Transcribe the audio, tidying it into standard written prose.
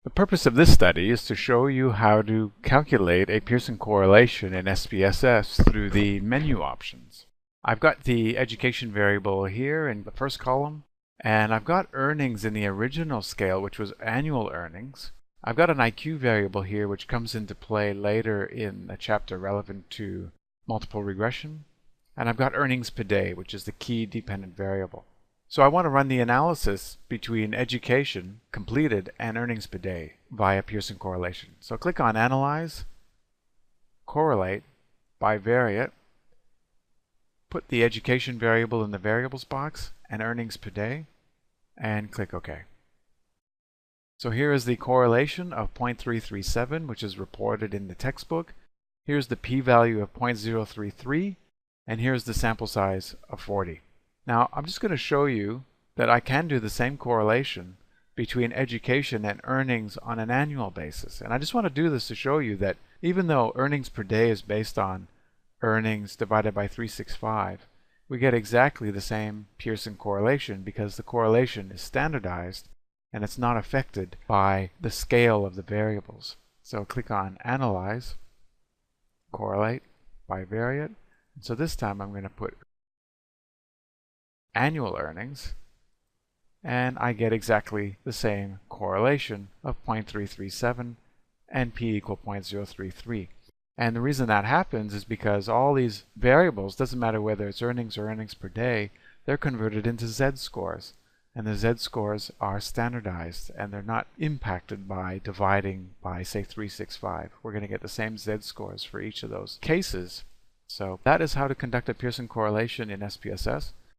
The purpose of this study is to show you how to calculate a Pearson correlation in SPSS through the menu options. I've got the education variable here in the first column, and I've got earnings in the original scale, which was annual earnings. I've got an IQ variable here, which comes into play later in a chapter relevant to multiple regression. And I've got earnings per day, which is the key dependent variable. So I want to run the analysis between education completed and earnings per day via Pearson correlation. So click on Analyze, Correlate, Bivariate, put the education variable in the variables box and earnings per day, and click OK. So here is the correlation of 0.337, which is reported in the textbook. Here's the p-value of 0.033, and here's the sample size of 40. Now, I'm just going to show you that I can do the same correlation between education and earnings on an annual basis. And I just want to do this to show you that even though earnings per day is based on earnings divided by 365, we get exactly the same Pearson correlation because the correlation is standardized and it's not affected by the scale of the variables. So click on Analyze, Correlate, Bivariate. So this time I'm going to put annual earnings, and I get exactly the same correlation of 0.337 and p equal 0.033. And the reason that happens is because all these variables, doesn't matter whether it's earnings or earnings per day, they're converted into z-scores. And the z-scores are standardized and they're not impacted by dividing by, say, 365. We're going to get the same z-scores for each of those cases. So that is how to conduct a Pearson correlation in SPSS.